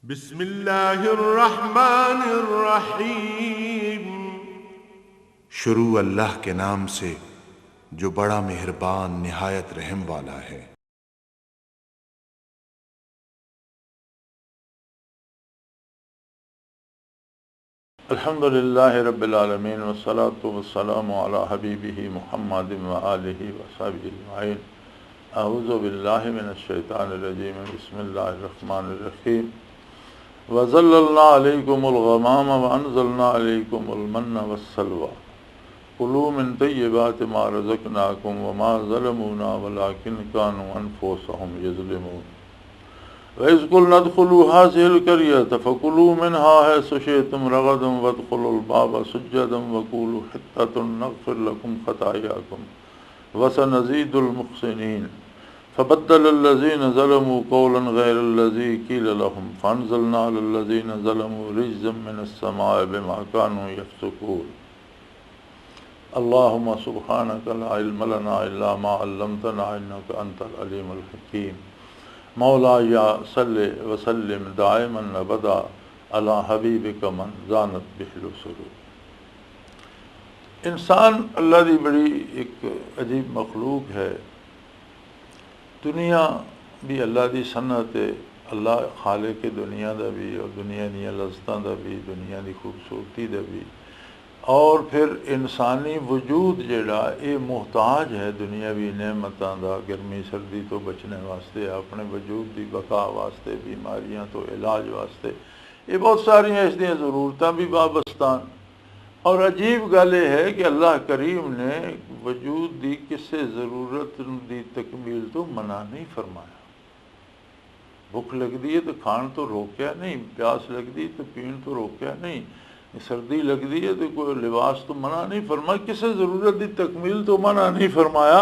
बिस्मिल्लाहिर्रहमानिर्रहीम। शुरू अल्लाह के नाम से जो बड़ा मेहरबान निहायत रहम वाला है। अल्हम्दुलिल्लाहि रब्बिल आलमीन वस्सलातु वस्सलामु अला हबीबिही मुहम्मदिन व आलिहि व सहबिहि अजमईन। अऊज़ु बिल्लाहि मिनश शैतानिर रजीम। बिस्मिल्लाहिर रहमानिर रहीम। व ज़ल्लल्ना अलैकुमुल गमाम व अंज़लना अलैकुमुल मन्ना वस्सलवा कुलू मिन तय्यिबाति मा रज़क़नाकुम व मा ज़लमूना वलाकिन कानू अनफुसहुम यज़लिमून। वइज़ क़ुलना उदख़ुलू हाज़िहिल क़रयत फ़कुलू मिन्हा हैसु शिअ्तुम रग़दन वदख़ुलुल बाब सुज्जदन वक़ूलू हित्ततुन नग़फ़िर लकुम ख़तायाकुम वसनज़ीदुल मुहसिनीन। फ़बद्दलल्लज़ीना ज़लमू क़ौलन ग़ैरल्लज़ी क़ील लहुम फ़अंज़लना अलल्लज़ीना ज़लमू रिज्ज़म मिनस्समाइ बिमा कानू यफ़्सुक़ून। अल्लाहुम्मा सुब्हानका ला इल्म लना इल्ला मा अल्लमतना इन्नका अंतल अलीमुल हकीम। मौला या सल्ले वसल्लिम दाइमन अबदा अला हबीबिका मन ज़ानत बिहिल सुरूर। इंसान अल्लाह की बड़ी एक अजीब मखलूक है। दुनिया भी अल्लाह की सन्नत है। अल्लाह खालिक दुनिया का भी और दुनिया दी लज़्ज़तां दा भी दुनिया की खूबसूरती का भी। और फिर इंसानी वजूद जिहड़ा ये मुहताज है दुनियावी नेमतां दा, गर्मी सर्दी तो बचने वास्ते, अपने वजूद की बका वास्ते, बीमारियां तो इलाज वास्ते, ये बहुत सारियां इसदियां ज़रूरतां भी वाबस्तान। और अजीब गल यह है कि अल्लाह करीम ने वजूद की किसी ज़रूरत की तकमील तो मना नहीं फरमाया। भुख लगती है तो खाण तो रोकया नहीं, प्यास लगती तो पीण तो रोकया नहीं, सर्दी लगती है तो कोई लिबास तो मना नहीं फरमाया, किसी ज़रूरत की तकमील तो मना नहीं फरमाया।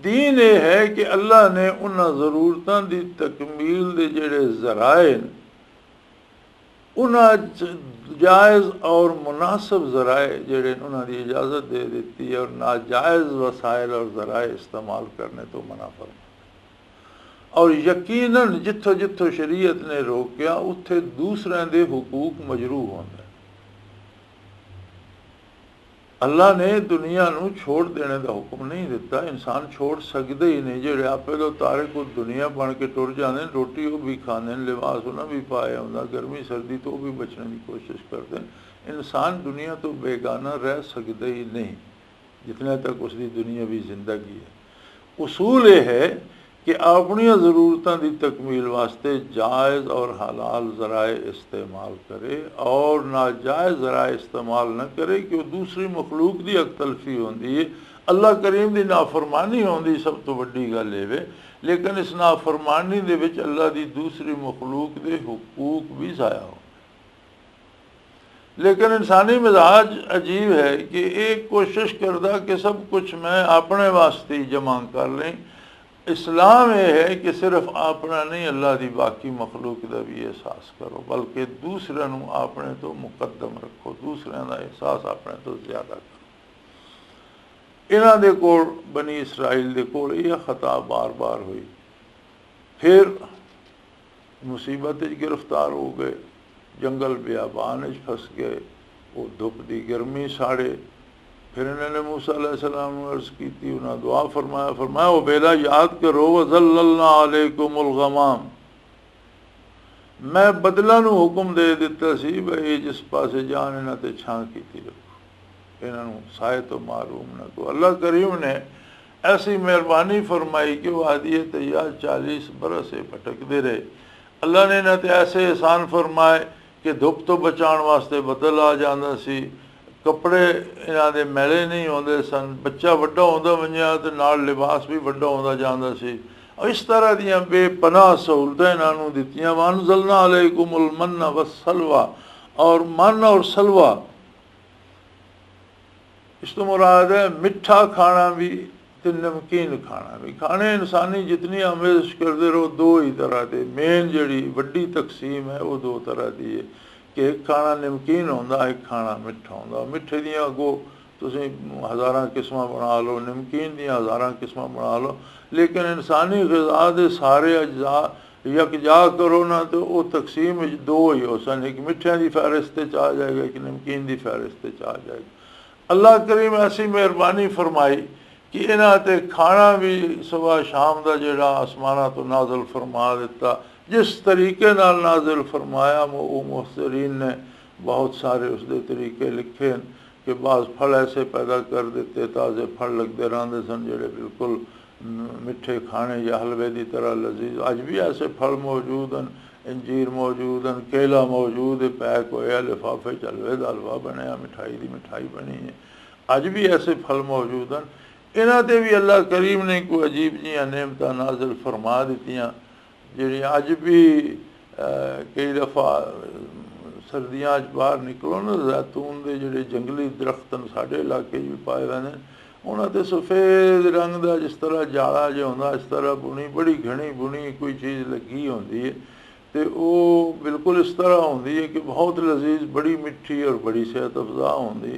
दीन ये है कि अल्लाह ने उन्होंने ज़रूरतों की तकमील के जोड़े ज़राए उन्हें जायज़ और मुनासिब ज़राए जोड़े उन्होंने इजाज़त दे दी है और नाजायज़ वसाइल और ज़राए इस्तेमाल करने तो मना फरमाया। और यकीनन जिथों जिथों शरीयत ने रोकया उत्थे दूसरों के हुकूक मजरू होंगे। अल्लाह ने दुनिया को छोड़ देने का हुक्म नहीं दिता। इंसान छोड़ सकते ही नहीं। जोड़े आपे तो तारे को दुनिया बन के टुर जाते, रोटी वो भी खाते, लिबास उन्हें भी पाया होंगे, गर्मी सर्दी तो भी बचने की कोशिश करते हैं। इंसान दुनिया तो बेगाना रह सकते ही नहीं जितने तक उसकी दुनियावी जिंदगी है। उसूल ये है कि अपनी ज़रूरतों की तकमील वास्ते जायज़ और हलाल ज़राए इस्तेमाल करे और नाजायज़ ज़राए इस्तेमाल न करे कि वो दूसरी मखलूक की अकतलफी होती है। अल्लाह करीम की नाफरमानी होती सब तो वड्डी गल ये, लेकिन इस नाफरमानी दे विच अल्लाह की दूसरी मखलूक के हुकूक भी ज़ाया हो। लेकिन इंसानी मिजाज अजीब है कि एक कोशिश करता कि सब कुछ मैं अपने वास्ते ही जमा कर लें। इस्लाम ये है कि सिर्फ अपना नहीं अल्लाह की बाकी मखलूक का भी एहसास करो, बल्कि दूसरों को अपने तो मुकदम रखो, दूसरों का एहसास अपने तो ज़्यादा करो। इन्हों के कोल बनी इसराइल के कोल यह खता बार बार हुई, फिर मुसीबत गिरफ्तार हो गए, जंगल बियाबान फस गए, वो धुप की गर्मी साड़े। फिर इन्होंने मूसा अलैहिस्सलाम को अर्ज़ की थी, उन्हें दुआ फरमाया वो बेला याद करो वज़ल्लल्ना अलैकुमुल गमाम, मैं बदला नूं हुक्म दे दिता सी भाई जिस पासे जान इन्हां ते छां कीती रखो, इन्हों साए तो मारूम न को। अल्लाह करीम ने ऐसी मेहरबानी फरमाई कि वह आदि तैयार 40 बरस से भटकते रहे। अल्लाह ने इन्हां ते ऐसे एहसान फरमाए कि धुप तो बचाने वास्ते बदल आ जाता सी, कपड़े इन्हां दे मैले नहीं होंदे सन, बच्चा वड्डा होंदा वंजिया तो नाल लिबास भी वड्डा होंदा जांदा सी। और इस तरह दियां बेपनाह सहूलतां इन्हां दित्तियां। वअंज़लना अलैकुमुल मन्ना वस्सलवा, और मन और सलवा इस तो मुराद है मिठा खाना भी तो नमकीन खाना भी। खाने इंसानी जितनी आमेज़ करते रहो दो ही तरह के, मेन जी वड्डी तकसीम है वो दो तरह की है कि एक खाना नमकीन होंदा, एक खाना मिठा होंदा। मिठे दियां अगो तुसीं हज़ारां किस्मां बना लो, नमकीन दियां हज़ारां किस्मां बना लो, लेकिन इंसानी ग़िज़ा के सारे अज्जा यकजा करो ना तो वो तकसीम विच दो ही हो सन, एक मिठियां की फहरिस्त च आ जाएगा, एक नमकीन की फहरिस्त च आ जाएगा। अल्लाह करीम ऐसी मेहरबानी फरमाई कि इन्हां ते खाना भी सुबह शाम का जिहड़ा आसमाना तो नाज़िल फरमा दिता। जिस तरीके नाल नाज़िल फरमाया वो मुफस्सिरीन ने बहुत सारे उसके तरीके लिखे कि बाज़ फल ऐसे पैदा कर दिते, ताज़े फल लगते रहते सन जिहड़े बिल्कुल मिठे खाने या हलवे की तरह लजीज। अज भी ऐसे फल मौजूद हैं, अंजीर मौजूद हैं, केला मौजूद है, पैक होया लिफाफे च हलवे का हलवा बनया, मिठाई की मिठाई बनी है। अज भी ऐसे फल मौजूद हैं। इन्हां ते भी अल्लाह करीम ने कोई अजीब जिहियां नेमतां नाज़िल फरमा दित्तियां जिहड़ियां अज भी कई दफ़ा सर्दियां बाहर निकलो ना, जैतून के जिहड़े जंगली दरख्त हैं साडे इलाके भी पाए हुए हैं, उन्हां ते सफ़ेद रंग का जिस तरह जाला जिहा हुंदा इस तरह बुनी, बड़ी घनी बुनी कोई चीज़ लगी होंदी है, तो वो बिल्कुल इस तरह होंदी है कि बहुत लजीज, बड़ी मिठी और बड़ी सेहत अफजा होंदी।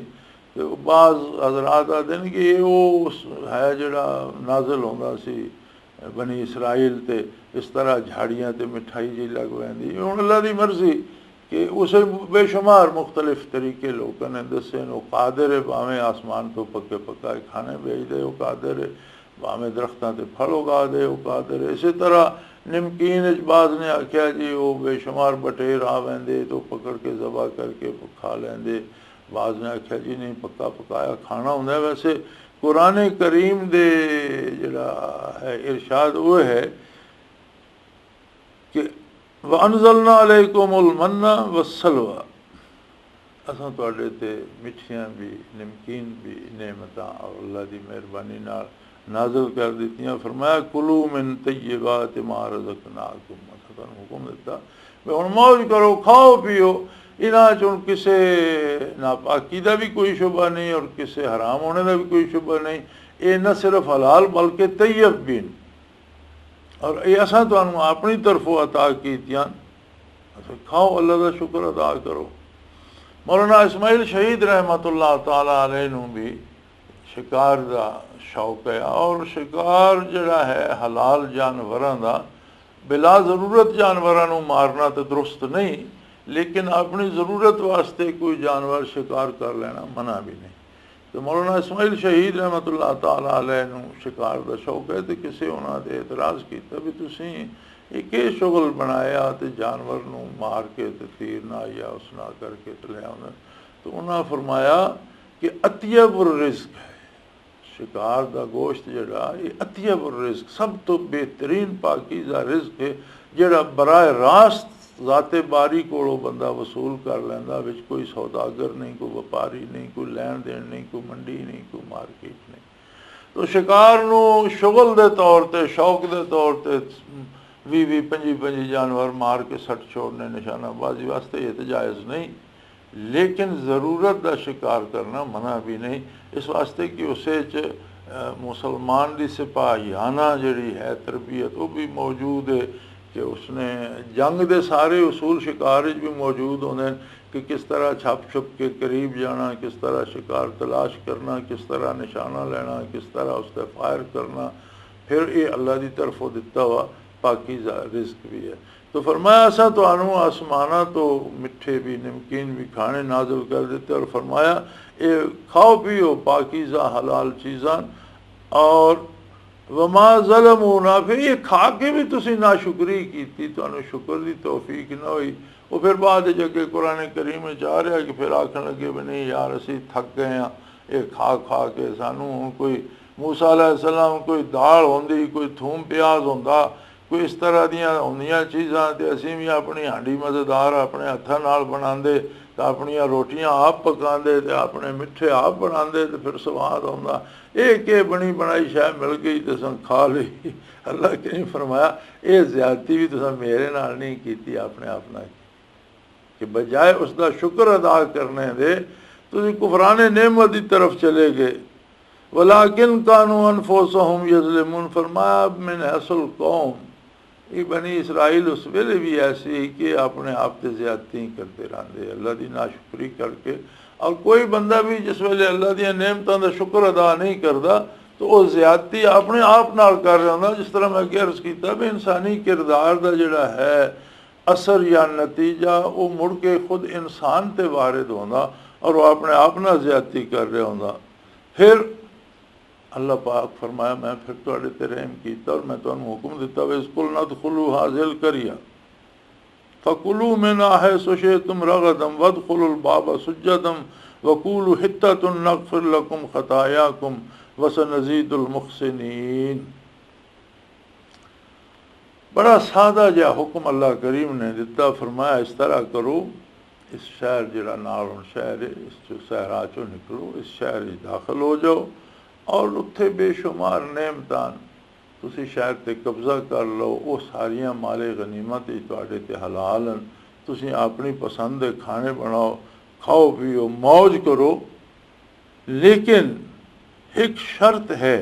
तो बाज़ हज़रात आते हैं कि ये वो है जिहड़ा नाज़िल होंदा सी बनी इसराइल ते, इस तरह झाड़ियाँ ते मिठाई जी लग पैंदी। हुण अल्लाह की मर्जी कि उसे बेशुमार मुख्तलिफ तरीके लोगों ने दसे वो कादिर है, भावें आसमान तो पक्के पकाए खाने भेज दे वो कादिर है, भावें दरख्तों से फल उगा दे वो कादिर है। इसी तरह नमकीन बाज़ ने आख्या जी वो बेशुमार बटेर आ वेंदे तो पकड़ के ज़बा करके खा लेंदे, बाज़ ने आख्या जी नहीं पक्का पकाया खाना होंदा। वैसे कुरान करीम दे जिहड़ा है इरशाद वो है कि वअनज़लना अलैकुमुल मन्ना वस्सलवा, असां तुहाडे ते मिठियां भी नमकीन भी नेमतां और अल्लाह की मेहरबानी नाल नाज़िल कर दित्तियां। फरमाया कुलू मिन तय्यबाति मा रज़क़नाकुम, असां तुहानूं हुक्म दिता भी हुण मौज करो, खाओ पियो। इन्हां च हुण किसे नापाकी का भी कोई शुबा नहीं और किसे हराम होने का भी कोई शुबा नहीं। ये न सिर्फ हलाल बल्कि तय्यब भी न, और ये असां तुहानूं अपनी तरफों अता कीतियां, खाओ अल्लाह का शुक्र अदा करो। मौलाना इस्माइल शहीद रहमतुल्लाह ताला अलैह नूं भी शिकार का शौक है, और शिकार जिहड़ा है हलाल जानवरां दा, बिला ज़रूरत जानवरां नूं मारना तो दुरुस्त नहीं, लेकिन अपनी ज़रूरत वास्ते कोई जानवर शिकार कर लेना मना भी नहीं। तो मौलाना इस्माइल शहीद रहमतुल्लाह ताला अलैह नूं शिकार का शौक है, तो किसी उन्होंने एतराज़ किया भी तुसीं ये शुगल बनाया तो जानवर नूं मार के तो तीर ना या उस ना करके तो लिया। तो उन्होंने फरमाया कि अतियबुर रिज़्क है शिकार का गोश्त जिहड़ा, ये अतियबुर रिज़्क सब तो बेहतरीन पाकीज़ा रिज़्क है जिहड़ा बराए रास्त ज़ाते बारी कोलों बंदा वसूल कर लैंदा, विच कोई सौदागर नहीं, कोई व्यापारी नहीं, कोई लैन देन नहीं, कोई मंडी नहीं, कोई मार्केट नहीं। तो शिकार नूं शुगल दे तौर ते, शौक दे तौर ते 20-25 जानवर मार के सट छोड़ने निशानाबाजी वास्ते ये तो जायज़ नहीं, लेकिन ज़रूरत का शिकार करना मना भी नहीं, इस वास्ते कि उसे मुसलमान की सिपाहियाना जिहड़ी है तरबियत वो भी मौजूद है कि उसने जंग दे सारे उसूल शिकार भी मौजूद होंगे कि किस तरह छप छुप के करीब जाना, किस तरह शिकार तलाश करना, किस तरह निशाना लेना, किस तरह उस पर फायर करना। फिर ये अल्लाह की तरफों दिता हुआ पाकीज़ा रिज़्क भी है। तो फरमाया असां तुहानूं आसमाना तो मिठे भी नमकीन भी खाने नाज़िल कर देते, और फरमाया ये खाओ पियो पाकीज़ा हलाल चीज़ां, और वमा ज़लमूना, फिर ये खा के भी तुसीं नाशुक्री की, तुहानूं शुक्र की तौफीक ना हुई। वो फिर बाद अगे कुरान करीम में जा रहा कि फिर आखन लगे भी नहीं यार असीं थक गए हैं ये खा खा के, सानूं हुण कोई मूसा अलैहिस्सलाम कोई दाल होंदी, कोई थूम प्याज होंदा, कोई इस तरह दियां होंदियां चीज़ां, तो असीं भी अपनी हांडी मज़ेदार अपने हत्थां नाल बनांदे तो अपनियां रोटियां आप पकांदे तो अपने मिठे आप बनांदे तो फिर स्वाद आउंदा। एक बनी बनाई शै मिल गई तो तुसां खा लई। अल्लाह कहीं फरमाया ये ज़्यादती भी तुसां मेरे नाल नहीं कीती, अपने आप नाल कि बजाय उसका शुक्र अदा करने दे तुसीं कुफराने नेमत की तरफ चले गए। वलाकिन कानू अनफुसहुम यज़लिमून, फरमाया मिन असल कौम, ये बनी इसराइल उस वेले भी ऐसे ही कि अपने आप से ज़्यादती करते रहते अल्लाह की नाशुक्री करके। और कोई बंदा भी जिस वेले अल्लाह दी नेमतों का शुक्र अदा नहीं करता तो वो ज़्यादती अपने आप नाल कर रहा होंदा। जिस तरह मैं अगे अर्ज़ किया भी इंसानी किरदार का जिहड़ा है असर या नतीजा वो मुड़ के खुद इंसान ते वारिद होंदा और वो अपने आप नाल ज़्यादती कर रहा होंदा। फिर अल्लाह पाक फरमाया मैं फिर तुहाडे ते रहम कीता और मैं तुहानू हुक्म दिता वे कुल नदखुलू हाज़िल करिया फ़कुलू मिन्हा हैसु शिअ्तुम रगदम वदखुलुल बाब सुज्जदम वक़ूलू हित्ततुन नग़फ़िर लकुम ख़तायाकुम वसनज़ीदुल मुहसिनीन। बड़ा सादा जहा हुक्म अल्लाह करीम ने दिता। फरमाया इस तरह करो, इस शहर जरा नाल शहर है इस सहरा चो निकलो, इस शहर दाखिल हो जाओ और उत्थे बेशुमार नेमतान तुसी शहर ते कब्जा कर लो। वो सारियां माले गनीमत तुहाडे ते हलाल हैं, तुसी अपनी पसंद के खाने बनाओ, खाओ पियो मौज करो। लेकिन एक शर्त है,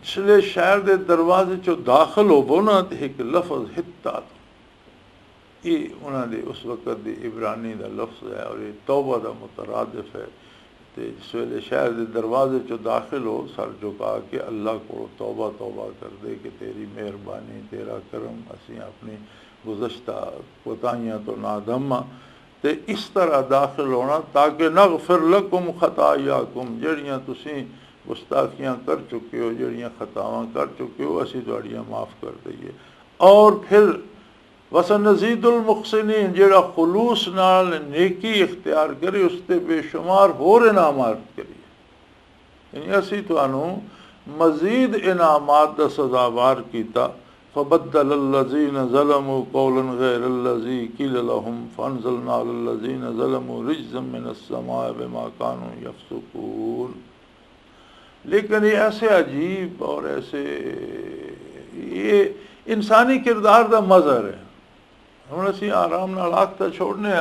जिसले शहर के दरवाजे चो दाखिल होवो ना तो एक लफज हित्ता ये उन्होंने उस वक्त की इबरानी का लफ्ज़ है और ये तौबा का मुतरादिफ है। तो जिस वेले शहर के दरवाजे चो दाखिल हो सर झुका के अल्लाह को तौबा तौबा कर दे कि तेरी मेहरबानी तेरा करम असी अपनी गुज़श्ता कोताहियां तो नादम। तो इस तरह दाखिल होना ताकि नग़फ़िर लकुम ख़तायाकुम जड़ियाँ तुसी गुस्ताखियाँ कर चुके हो, जड़ियाँ खतावां कर चुके हो, असी तुहाड़ियां माफ़ कर दईए। और फिर वसनज़ीदुल मुहसिनीन जेड़ा खुलूस नाल नेकी इख्तियार करे उसते बेशुमार होर इनामात करिए। यानी असी तुहानू मज़ीद इनामात दा सज़ावार कीता। फ़बद्दलल्लज़ीन ज़लमू क़ौलन ग़ैरल्लज़ी क़ील लहुम फ़अंज़लना अलल्लज़ीन ज़लमू रिज्ज़म मिनस्समाइ बिमा कानू यफ़्सुक़ून। लेकिन ये ऐसे अजीब और ऐसे ये इंसानी किरदार का मज़हर है। हम असी आराम नाल आखता छोड़ने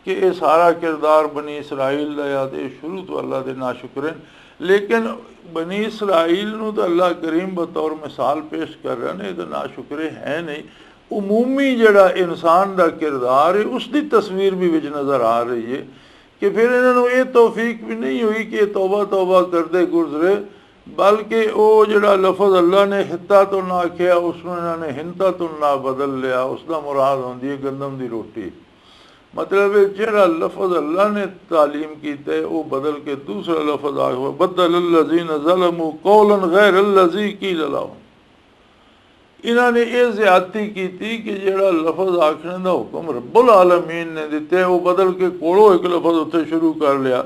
कि ये सारा किरदार बनी इसराइल का या तो शुरू तो अल्लाह के नाशुक्र हैं। लेकिन बनी इसराइल नूं तो अल्लाह करीम बतौर मिसाल पेश कर रहे हैं, तो नाशुक्रे है नहीं। उमूमी जड़ा इंसान का किरदार है उसकी तस्वीर भी विच नज़र आ रही है कि फिर इन्होंने ये तौफीक भी नहीं हुई कि तौबा तौबा करते गुजरे, बल्कि वो जड़ा लफज अल्लाह ने हित्ता तो ना आख्या उसमें इन्होंने हिंता तो ना बदल लिया। उसका मुराद होंदी है गंदम की रोटी। मतलब जड़ा लफज अल्लाह ने तालीम किया है वो बदल के दूसरा लफज आ गया बद्दलल्लज़ीन ज़लमू क़ौलन ग़ैरल्लज़ी क़ील लहुम। इन्होंने ये ज़्यादती की थी कि जड़ा लफज आखने का हुक्म रब्बुल आलमीन ने दिते वो बदल के कोलों एक लफज उत्थे शुरू कर लिया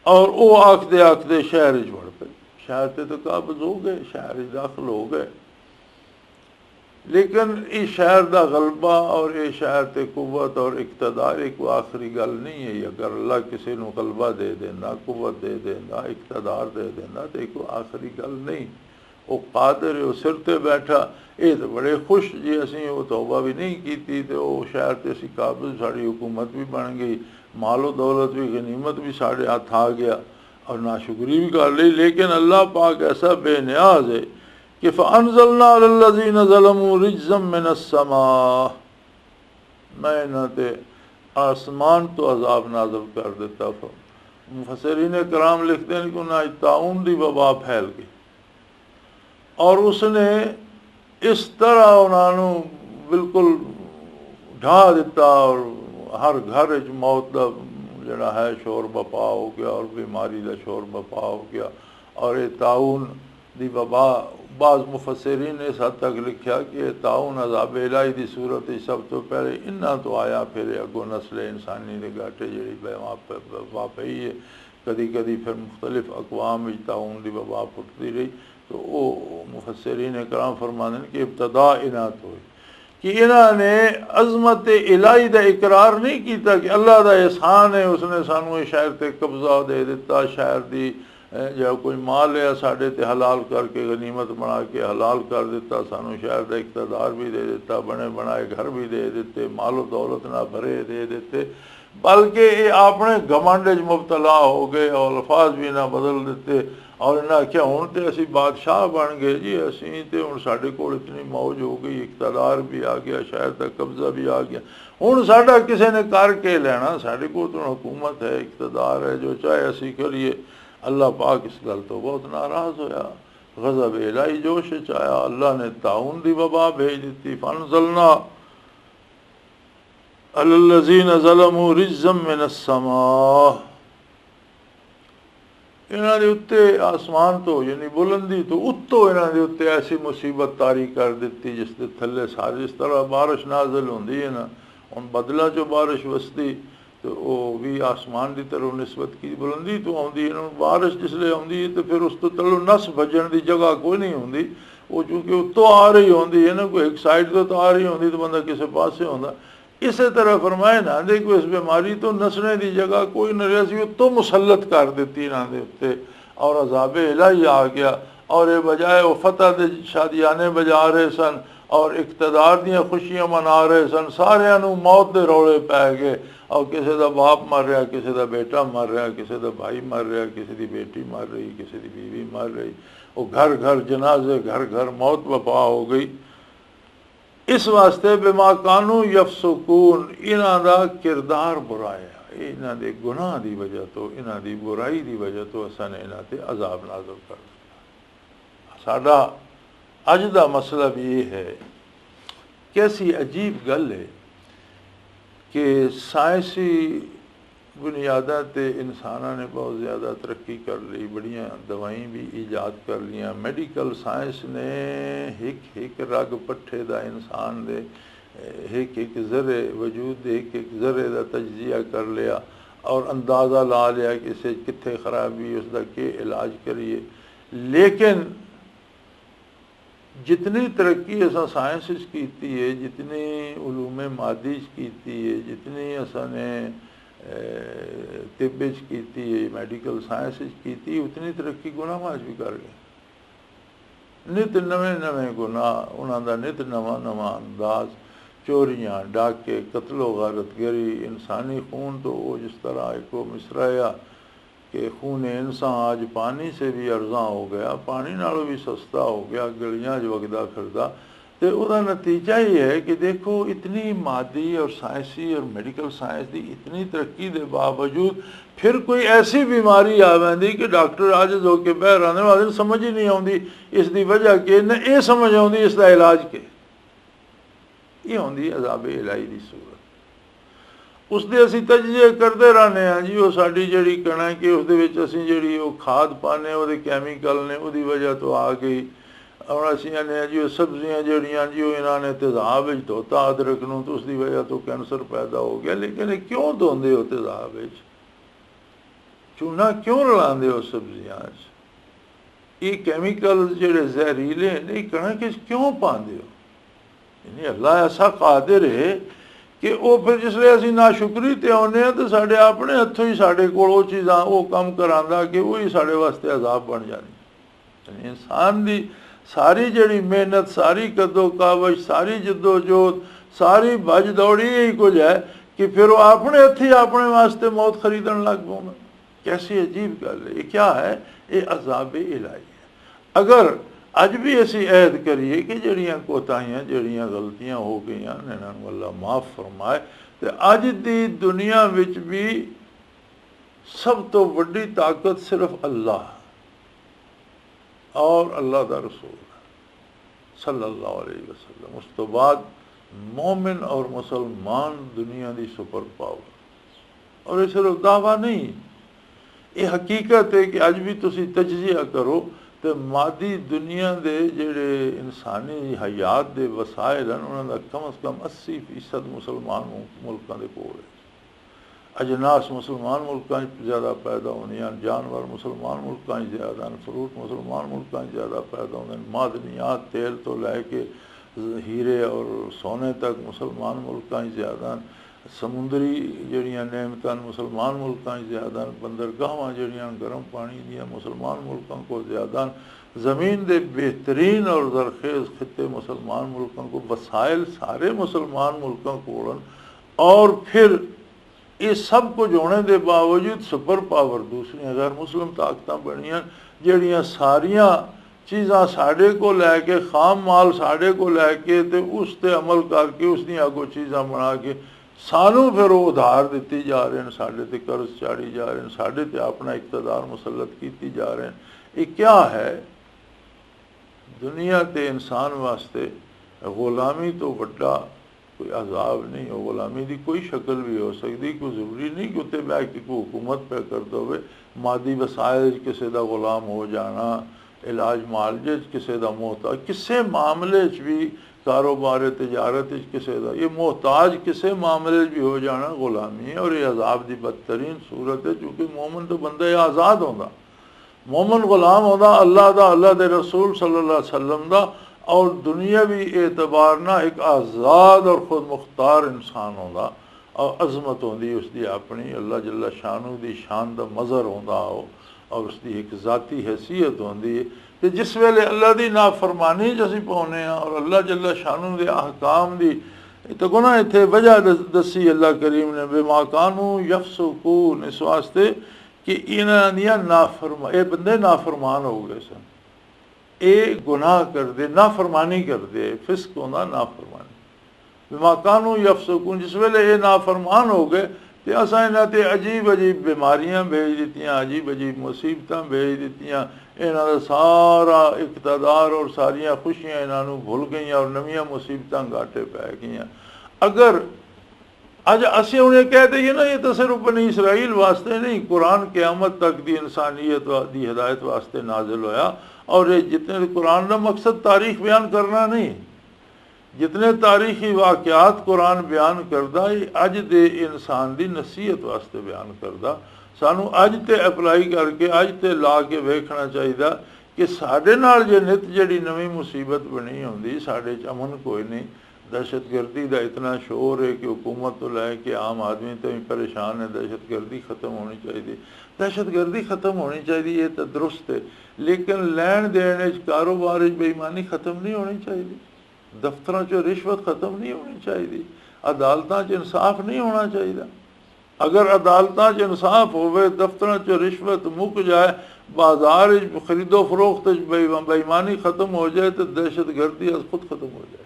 और वो आखते आखते शहर वड़ पे। शहर से तो काबज हो गए, शहर दाखिल हो गए। लेकिन इस शहर का गलबा और ये शहर से कुव्वत और इक़्तिदार एक आखिरी गल नहीं है। अगर अल्लाह किसी को गलबा दे देना, कुव्वत दे देना, इक़्तिदार दे देना तो एक आखिरी गल नहीं। वो कादिर है, वो सिर ते बैठा। ये तो बड़े खुश जी असी वो तौबा भी नहीं की तो वो शहर से असी काबिज, साड़ी हुकूमत भी बन गई, मालो दौलत भी गनीमत भी साढ़े हाथ आ गया और नाशुक्री भी कर ली। लेकिन अल्लाह पाक ऐसा बेनियाज है कि फ़अंज़लना अलल्लज़ीन ज़लमू रिज्ज़म मिनस्समा, मैं इन्हां ते आसमान तो अज़ाब नाज़िल कर देता। मुफ़स्सिरीन कराम लिखते हैं कि उन्हें ताउन की वबा फैल गई और उसने इस तरह उन्होंने बिल्कुल ढा दिता और हर घर मौत का जड़ा है शोर बपा हो गया और बीमारी का शोर बपा हो गया। और ये ताउन की वबा बाज़ मुफस्सिरीन ने इस हद तक लिखा कि ताउन अज़ाब इलाही की सूरत सब तो पहले इन्हों तो आया, फिर अगों नस्ल इंसानी के घाटे जी वबा पई है। कदी कदी फिर मुख्तलिफ अकवाम ताउन की वबा फुटती रही। तो वो मुफस्सिरीन कराम फरमाते हैं कि इब्तदा इन्हां तो हुई कि इन्होंने अज़मत इलाही का इकरार नहीं किया कि अल्लाह का एहसान है उसने सानू शहर से कब्जा दे दिता, शहर की जो कोई माल है साढ़े ते हलाल करके गनीमत बना के हलाल कर दिता, सानू शहर का इक़्तिदार भी दे दिता, बने बनाए घर भी दे दिते, मालो दौलत ना भरे दे दिते। बल्कि ये अपने घमंड मुबतला हो गए और अल्फाज भी ना बदल दिते और इन्हें आख्या हूँ तो असी बादशाह बन गए जी, असी तो हूँ साढ़े कोल इतनी मौज हो गई, इक़्तिदार भी आ गया, शहर का कब्जा भी आ गया, हूँ साडा किसी ने करके लेना, साढ़े को तो हुकूमत है, इक़्तिदार है, जो चाहे असी करिए। अल्लाह पाक इस गल तो बहुत नाराज़ होया, गज़ब इलाही जोश च आया, अल्लाह ने ताउन दी वबा भेज दी। फनज़लना अलल्लज़ीना ज़लमू रिज़्ज़म मिनस समा, इन्हां दे उत्ते आसमान तो यानी बुलंदी तो उत्तों इन्हां दे उत्ते ऐसी मुसीबत तारी कर दी जिस दे थल्ले सारे, जिस तरह बारिश नाज़िल होंदी है ना, हुण बदलां चों बारिश वसदी तो वह भी आसमान की तरफ निस्बत की बुलंदी तो आती है। बारिश जिसले आती है तो फिर उस तो तलों नस भजन की जगह कोई नहीं होंगी, वो चूँकि उत्तों आ रही होंगी है ना, कोई एक साइड तो आ रही होंगी तो बंदा किसी पासे होंदा। इस तरह फरमाए ना दे कोई इस बीमारी तो नसने की जगह कोई न रहा सी, उत्तों मुसलत कर दी इन्हों के उत्ते और अजाबे इलाही आ गया। और ये बजाय वो फतह के शादियाने बजा रहे सन और इकतदार दियाँ खुशियाँ मना रहे सन, सारिਆਂ ਨੂੰ मौत के रौले पै गए और किसी का बाप मर रहा, किसी का बेटा मर रहा, किसी का भाई मर रहा, किसी की बेटी मर रही, किसी की बीवी मर रही, वो घर घर जनाजे, घर घर मौत वफा हो गई। इस वास्ते बिमा कानू यफसुकून, इन्हां दा किरदार बुराया, इन्हां दे गुनाह की वजह तो, इन्हां दी बुराई की वजह तो असां ने इन्हां ते अजाब नाज़िल कर दिया। साडा अज दा मसला भी ये है, कैसी अजीब गल है कि साइंसी बुनियादा ते इंसाना ने बहुत ज़्यादा तरक्की कर ली, बड़ियाँ दवाई भी ईजाद कर लियाँ, मेडिकल साइंस ने एक रग पट्ठे का इंसान दे एक ज़रे वजूद दे एक ज़रे का तजिया कर लिया और अंदाज़ा ला लिया कि इसे कित्थे खराबी, उसका के इलाज करिए। लेकिन जितनी तरक्की असा साइंस की है, जितनी उलूम मादी की है, जितनी असाने तिब की है, मैडिकल साइंस की, उतनी तरक्की गुनाहबाज भी कर गए। नित नवे नवे गुनाह, उन्होंने नित नवा नवा अंदाज, चोरियाँ, डाके, कत्लो गारतगरी, इंसानी खून तो वो जिस तरह एक वो मिसराया कि खून इंसान आज पानी से भी अर्जा हो गया, पानी नालों भी सस्ता हो गया, गलियां वगदा फिरदा। तो वह नतीजा ही है कि देखो इतनी मादी और साइंसी और मेडिकल साइंस की इतनी तरक्की के बावजूद फिर कोई ऐसी बीमारी आ जाती कि डॉक्टर आजिज़ होकर बह आने वाले समझ ही नहीं आती इसकी वजह के, न ये समझ आती इसका इलाज के, ये आती अजाबे इलाही की सूरत। उसके असी तजिए करते रहने हाँ जी, वो साड़ी जी कणक है उस असी जी खाद पाने वो कैमिकल ने उसकी वजह तो आ गई। हम असी आने जी सब्जियां जड़ियाँ जी इन्होंने तेजाब धोता अदरक न तो उसकी वजह तो कैंसर पैदा हो गया। लेकिन क्यों धोते हो तेजाब, चूना क्यों रलाते हो सब्जियां, ये कैमिकल जोड़े जहरीले नहीं कणक क्यों पाते हो। यानी अल्लाह ऐसा कादिर है कि वो फिर जिसले असी नाशुकरी ते आने तो साढ़े अपने हथों ही साढ़े को चीज़ां वो काम करांदा कि वही साढ़े वास्ते अजाब बन जाती। इंसान की सारी जड़ी मेहनत, सारी कदो कावश, सारी जद्दोजहद, सारी भज दौड़ी यही कुछ है कि फिर वो अपने हथी अपने वास्ते मौत खरीदन लग पाना। कैसी अजीब गल है, ये क्या है, ये अजाबे इलाही है। अगर अज भी असी ऐद करिए कि जड़ियाँ कोताहियाँ जड़ियाँ गलतियाँ हो गई इन्होंने अल्लाह माफ़ फरमाए, तो अज की दुनिया विच भी सब तो वड्डी ताकत सिर्फ अल्लाह और अल्लाह का रसूल सल्लल्लाहु अलैहि वसल्लम, उस तो बाद मोमिन और मुसलमान दुनिया की सुपर पावर। और ये सिर्फ दावा नहीं, ये हकीकत है कि अज भी तुसी तजिया करो तो मादी दुनिया के जोड़े इंसानी हयात के वसाइल हैं उन्होंने कम अज़ कम 80% मुसलमान मुल्कों के कोल है। अजनास मुसलमान मुल्कों ज़्यादा पैदा होने, जानवर मुसलमान मुल्कों ज़्यादा, फ्रूट मुसलमान मुल्कों ज़्यादा पैदा होते हैं, मादनियात तेल तो लैके हीरे और सोने तक मुसलमान मुल्कों ज़्यादा, समुद्री जड़ियाँ नेमत मुसलमान मुल्कों ज़्यादा, बंदरगाह जड़ियाँ गर्म पानी दियाँ मुसलमान मुल्कों को ज़्यादा, ज़मीन के बेहतरीन और जरखेज़ खिते मुसलमान मुल्कों को, वसाइल सारे मुसलमान मुल्कों को, और फिर ये सब कुछ होने के बावजूद सुपर पावर दूसरिया गैर मुस्लिम ताकत बनिया जड़ियाँ सारिया चीज़ां साढ़े को लैके खाम माल साढ़े को लैके तो उस पर अमल करके उसकी अगों चीज़ां बना के सानू फिर वो उधार दिती जा रहे हैं, साढ़े ते कर्ज चाड़ी जा रहे हैं, साढ़े ते अपना इकतदार मुसलत की जा रहे हैं। ये क्या है? दुनिया ते इंसान वास्ते गुलामी तो वड्डा कोई अजाब नहीं हो। गुलामी की कोई शक्ल भी हो सकती, कोई जरूरी नहीं कि उत्ते बह के कोई हुकूमत पे करते हुए मादी वसायल किसी का गुलाम हो जाना, इलाज मालजे किसी का मोहताज, किसी मामले भी कारोबार तजारत किसी का ये मोहताज किसी मामले भी हो जाना गुलामी है। और ये अजाब की बदतरीन सूरत है, क्योंकि मोमन तो बंदा आज़ाद होता, मोमन गुलाम होता अल्लाह का, अल्लाह के रसूल सल्लल्लाहु अलैहि वसल्लम का, और दुनियावी एतबार ना एक आज़ाद और खुद मुख्तार इंसान होता, और अजमत होती उसकी अपनी, अल्लाह जल्ला शानू की शान का मज़हर होता हो, और उसकी एक ज़ाती हैसियत होती है। तो जिस वेले अल्लाह की नाफरमानी च असीं पाने और अल्लाह जल्ला शानू के अहकाम की तो गुना इत्थे वजह दसी अल्लाह करीम ने बेमाकानू यफसुकून, इस वास्ते कि इन्हां दियां ये बंदे नाफरमान हो गए सन, ये गुनाह करते, नाफरमानी करते, फिस्क होंदा नाफरमानी। बेमाकानू यफसुकून, जिस वेले ये नाफरमान हो गए तो असां इन्हां ते अजीब अजीब बीमारियां भेज दित्तियां, अजीब अजीब मुसीबतां भेज दित्तियां, इन्हां दा सारा इकतदार और सारियां खुशियां इन्हां भुल गई और नवीं मुसीबतां घाटे पै गई। अगर अज असीं उन्हें कह दईए ना ये तो सिर्फ बनी इसराइल वास्ते नहीं, कुरान क़यामत तक की इंसानियत की हिदायत वास्ते नाजिल होया। और ये जितने कुरान का मकसद तारीख बयान करना नहीं, जितने तारीखी वाक़यात कुरान बयान करदा ये अज दे इंसान की नसीहत वास्ते बयान करदा। सानू अज ते अप्लाई करके अज ते ला के वेखना चाहिए कि साढ़े नाल जे नित जिहड़ी नवीं मुसीबत बनी होंदी, साढ़े च अमन कोई नहीं, दहशतगर्दी का इतना शोर है कि हुकूमत तो लैके आम आदमी तो भी परेशान है। दहशतगर्दी ख़त्म होनी चाहिए, दहशतगर्दी ख़त्म होनी चाहिए, ये तो दुरुस्त है, लेकिन लैन देन कारोबार बेईमानी ख़त्म नहीं होनी चाहिए, दफ्तर च रिश्वत ख़त्म नहीं होनी चाहिए, अदालतों च इंसाफ नहीं होना चाहिए। अगर अदालतों च इंसाफ होवे, दफ्तर च रिश्वत मुक जाए, बाजार खरीदो फरोख्त बेईमानी ख़त्म हो जाए तो दहशतगर्दी खुद ख़त्म हो जाए।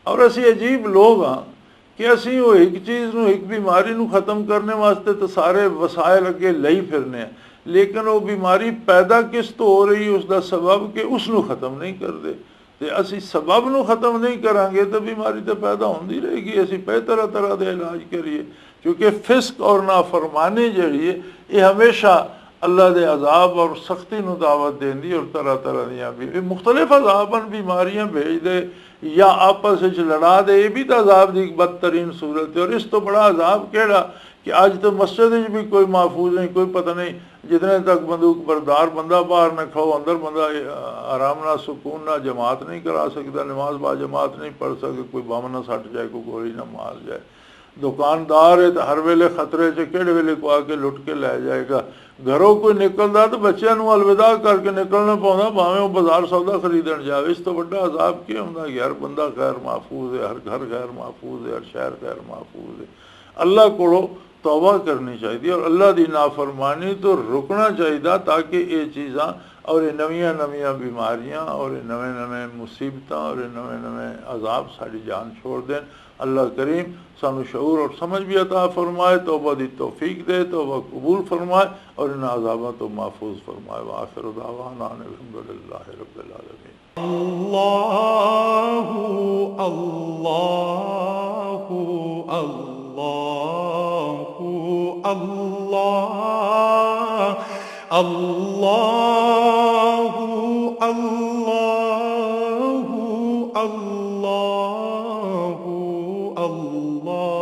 और असी अजीब लोग हाँ कि असी वो एक चीज़ एक बीमारी ख़त्म करने वास्ते तो सारे वसायल अगे लई फिरने हैं, लेकिन वो बीमारी पैदा किस तो हो रही उसका सबब कि उसनों ख़त्म नहीं करते। तो असी सबब नूं ख़त्म नहीं करांगे तो बीमारी तो पैदा होती रहेगी। असी पे तरह तरह के इलाज करिए, क्योंकि फिस्क और नाफरमानी जी है ये हमेशा अल्लाह के अजाब और सख्ती नूं दावत देंदी, और तरह तरह दियां भी मुख्तलिफ अजाबन बीमारियां भेज दे या आपस में लड़ा दे, ये भी तो अजाब की बदतरीन सूरत है। और इस तो बड़ा अजाब केड़ा कि अज तो मस्जिद भी कोई महफूज नहीं, कोई पता नहीं, जितने तक बंदूक बरदार बंदा बाहर न खाओ, अंदर बंदा आराम ना सुकून ना जमात नहीं करा सकता, नमाज बा जमात नहीं पढ़ सकता, कोई बम ना सट जाए, कोई गोली ना मार जाए। दुकानदार है तो हर वेले खतरे च किहड़े वेले को आके लुट के लै जाएगा। घरों कोई निकलता तो बच्चों को अलविदा करके निकलना पाता, भावें वो बाजार सौदा खरीदन जाए। इस तो बड़ा अजाब क्या होंगे कि हर बंदा खैर महफूज है, हर घर खैर महफूज है, हर शहर खैर महफूज है। अल्लाह को तौबा करनी चाहिए और अल्लाह की नाफरमानी तो रुकना चाहिए, ताकि ये चीज़ा और ये नवियाँ नवियाँ बीमारियाँ और ये नवे नवे मुसीबत और ये नवे नवे अजाब साड़ी जान छोड़ दें। अल्लाह करीम सानू शऊर और समझ भी अता फरमाए, तौबा दी तौफीक दे, तौबा कबूल फरमाए और इन अजाबों तो महफूज फरमाए। व आखिर दावाना अल्हम्दुलिल्लाहि रब्बिल आलमीन। अल्लाहु अल्लाहु अल्लाहु अल्लाह अल्लाहु अल्लाहु अल्लाहु अल्लाह